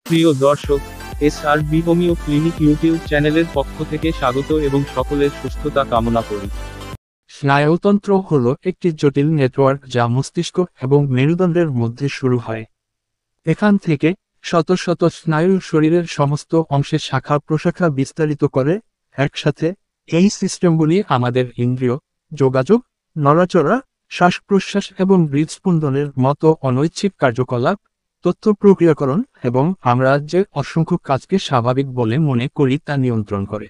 প্রিয় দর্শক, SRB homeo clinic YouTube চ্যানেলের পক্ষ থেকে স্বাগত এবং সকলের সুস্থতা কামনা করি। স্নায়ুতন্ত্র হল একটি জটিল নেটওয়ার্ক যা মস্তিষ্ক এবং মেরুদণ্ডের মধ্যে শুরু হয়। এখান থেকে শত শত স্নায়ু শরীরের সমস্ত অংশে শাখা প্রশাখা বিস্তারিত করে একসাথে। এই সিস্টেমগুলি আমাদের ইন্দ্রিয়, যোগাযোগ, নড়াচড়া, শ্বাস প্রশ্বাস এবং হৃদস্পন্দনের মতো অনৈচ্ছিক কার্যকলাপ, তথ্য প্রক্রিয়াকরণ এবং আমরা যে অসংখ্য কাজকে স্বাভাবিক বলে মনে করি তা নিয়ন্ত্রণ করে।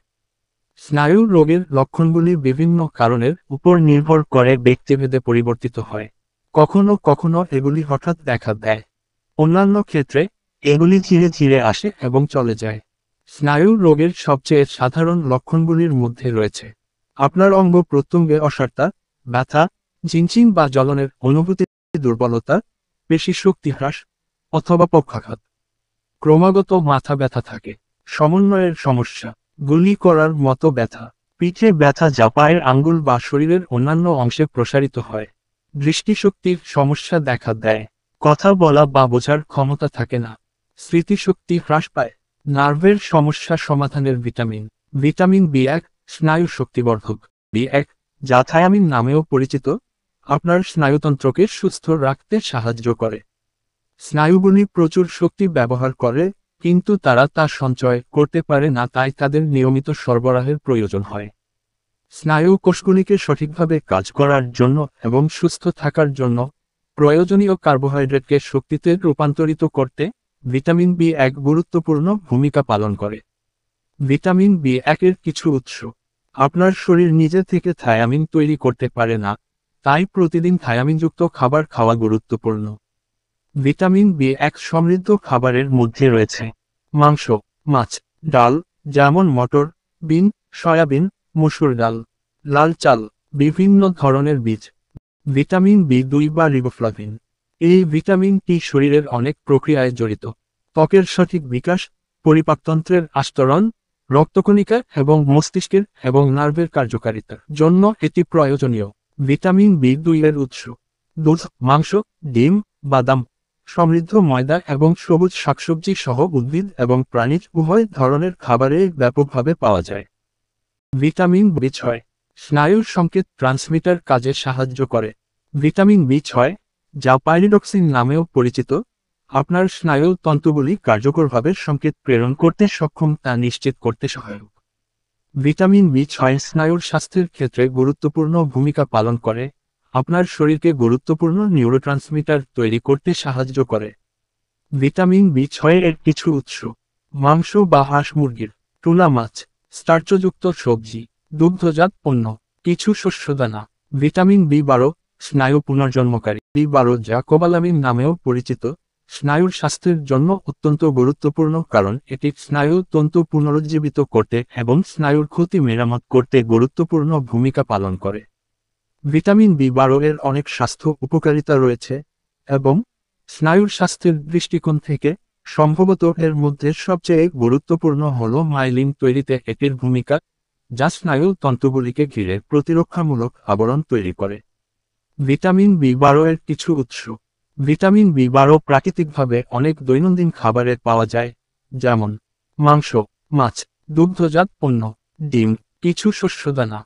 স্নায়ু রোগের লক্ষণগুলি বিভিন্ন কারণের উপর নির্ভর করে ব্যক্তিভেদে পরিবর্তিত হয়। কখনো কখনো এগুলি হঠাৎ দেখা দেয়, অন্যান্য ক্ষেত্রে এগুলি ধীরে ধীরে আসে এবং চলে যায়। স্নায়ু রোগের সবচেয়ে সাধারণ লক্ষণগুলির মধ্যে রয়েছে আপনার অঙ্গ প্রত্যঙ্গে অসাড়তা, ব্যথা, ঝিনঝিন বা জ্বলনের অনুভূতি, দুর্বলতা, পেশি শক্তি হ্রাস অথবা পক্ষাঘাত। ক্রমাগত মাথা ব্যথা থাকে, সমন্বয়ের সমস্যা, গুলি করার মতো ব্যথা, পিঠে ব্যথা যা পায়ের আঙ্গুল বা শরীরের অন্যান্য অংশে প্রসারিত হয়। দৃষ্টিশক্তির সমস্যা দেখা দেয়, কথা বলা বা বোঝার ক্ষমতা থাকে না, স্মৃতিশক্তি হ্রাস পায়। নার্ভের সমস্যা সমাধানের ভিটামিন বি1 স্নায়ু শক্তিবর্ধক। বি1, যা থায়ামিন নামেও পরিচিত, আপনার স্নায়ুতন্ত্রকে সুস্থ রাখতে সাহায্য করে। স্নায়ুগুলি প্রচুর শক্তি ব্যবহার করে, কিন্তু তারা তা সঞ্চয় করতে পারে না, তাই তাদের নিয়মিত সরবরাহের প্রয়োজন হয়। স্নায়ু কোষগুলিকে সঠিকভাবে কাজ করার জন্য এবং সুস্থ থাকার জন্য প্রয়োজনীয় কার্বোহাইড্রেটকে শক্তিতে রূপান্তরিত করতে ভিটামিন বি1 গুরুত্বপূর্ণ ভূমিকা পালন করে। ভিটামিন বি1 এর কিছু উৎস। আপনার শরীর নিজে থেকে থায়ামিন তৈরি করতে পারে না, তাই প্রতিদিন থায়ামিনযুক্ত খাবার খাওয়া গুরুত্বপূর্ণ। ভিটামিন বি1 সমৃদ্ধ খাবারের মধ্যে রয়েছে মাংস, মাছ, ডাল যেমন মটর, বিন, সয়াবিন, মসুর ডাল, লাল চাল, বিভিন্ন ধরনের বীজ। ভিটামিন বি2 বা রিবোফ্লাভিন, এই ভিটামিনটি শরীরের অনেক প্রক্রিয়ায় জড়িত। ত্বকের সঠিক বিকাশ, পরিপাকতন্ত্রের আস্তরণ, রক্তকণিকা এবং মস্তিষ্কের এবং নার্ভের কার্যকারিতার জন্য এটি প্রয়োজনীয়। ভিটামিন বি2 এর উৎস: দুধ, মাংস, ডিম, বাদাম, সমৃদ্ধ ময়দা এবং সবুজ শাকসবজি সহ উদ্ভিদ এবং প্রাণীজ উভয় ধরনের খাবারে ব্যাপকভাবে পাওয়া যায়। ভিটামিন বি6 স্নায়ুর সংকেত ট্রান্সমিটার কাজে সাহায্য করে। ভিটামিন বি6, যা পাইরিডক্সিন নামেও পরিচিত, আপনার স্নায়ু তন্তুগুলি কার্যকরভাবে সংকেত প্রেরণ করতে সক্ষম তা নিশ্চিত করতে সহায়ক। ভিটামিন বি6 স্নায়ুর স্বাস্থ্যের ক্ষেত্রে গুরুত্বপূর্ণ ভূমিকা পালন করে, আপনার শরীরকে গুরুত্বপূর্ণ নিউরোট্রান্সমিটার তৈরি করতে সাহায্য করে। ভিটামিন বি6 এর কিছু উৎস: মাংস বা হাঁস মুরগির, টুনা মাছ, স্টার্চযুক্ত সবজি, দুগ্ধজাত পণ্য, কিছু শস্যদানা। ভিটামিন বি12 স্নায়ু পুনর্জন্মকারী। বি12, যা কোবালামিন নামেও পরিচিত, স্নায়ুর স্বাস্থ্যের জন্য অত্যন্ত গুরুত্বপূর্ণ কারণ এটি স্নায়ু তন্তু পুনরুজ্জীবিত করতে এবং স্নায়ুর ক্ষতি মেরামত করতে গুরুত্বপূর্ণ ভূমিকা পালন করে। ভিটামিন বি12 এর অনেক স্বাস্থ্য উপকারিতা রয়েছে এবং স্নায়ুর স্বাস্থ্যের দৃষ্টিকোণ থেকে সম্ভবত এর মধ্যে সবচেয়ে গুরুত্বপূর্ণ হল মাইলিন তৈরিতে এটির ভূমিকা, যা স্নায়ু তন্তুগুলিকে ঘিরে প্রতিরক্ষামূলক আবরণ তৈরি করে। ভিটামিন বি12 এর কিছু উৎস। ভিটামিন বি12 প্রাকৃতিকভাবে অনেক দৈনন্দিন খাবারে পাওয়া যায়, যেমন মাংস, মাছ, দুগ্ধজাত পণ্য, ডিম, কিছু শস্যদানা,